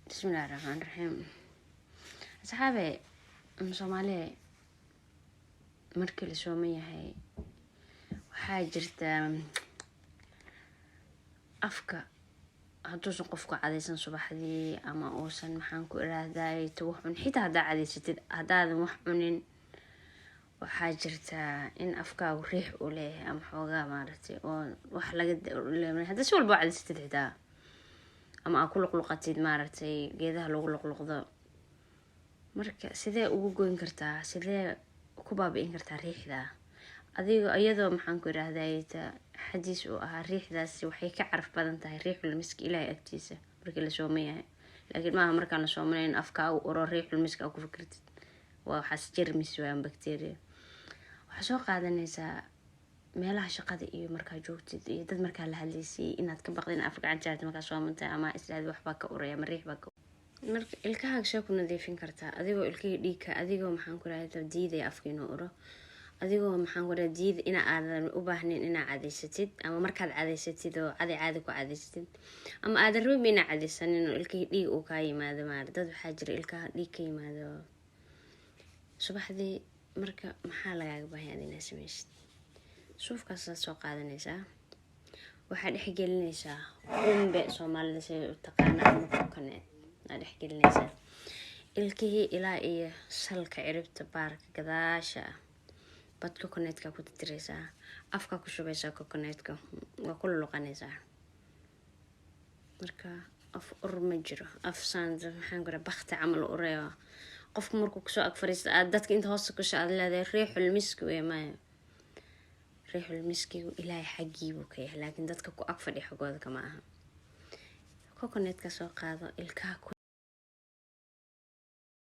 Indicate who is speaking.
Speaker 1: بسم الله الرحمن الرحيم. أصحابي Soomaaliya markii la soomayahay waxaa jirta afka hadduusan qofku cadaysan subaxdii ama uusan maxaan ku iraahday wax xitaa hadaa cadaysatid hadaadan wax cunin waxaa jirta in afkaagu riix u leeyahay ama xoogaa maaragtay oo wax laga leeyahay hadaa si walba cadaysatid xitaa ama aad ku luqluqatid maaragtay geedaha lagu luqluqdo marka sidee ugu goyn kartaa sidee ku baabi'in kartaa riixda adiga iyadoo maxaan ku iraahday xadiis oo ah riixdaasi waxay ka caraf badan tahay riixul miski ilaahay agtiisa markii la soomayahay laakiin maaha markaan la soomayn afka uu uro riixul miski ku fikirtid waa xas jermis waa bacteria waxa soo qaadanaysaa meelaha shaqada iyo markaa joogtid iyo dad markaa la hadlaysay inaad ka baqdin afka gacantaada markaa soomantahay ama islaad waxba ka uraya ama riix baa marka ilkaha soo ku nadiifin kartaa adigoo ilkii dhiigka adigoo maxaan ku raadin diiday afka inuu uro adigoo maxaan ku raadin diid ina aadan u baahnayn ina cadaysatid ama markaad cadaysatid oo caadi ku cadaysatid ama aadan rabin ina cadaysanin oo ilkii dhiig uu ka yimaado dad waxaa jira ilkaha dhiig ka yimaado subaxdii marka maxaa lagaaga baahan inaad sameysid suufkaas soo qaadanaysaa waxaad dhex gelinaysaa qumbe Soomaalida si u taqaan ama kokoneed dhex gelinaysaa ilkihii ilaa iyo salka ciribta baarka gadaasha bad kokoneedka ku tirtiraysaa afka ku shubaysaa kokoneedka waa ku luqanaysaa marka af ur ma jiro af sand maxaan ku baqti camal ureeyo qofku markuu ku soo ag fariisto dadka inta hoos ku shaad leedahay riixul miski way ma riixul miski ilaahay xaqiibu ka yahay laakiin dadka ku ag fadhiyo xogooda kama aha kokoneedka soo qaado ilkaha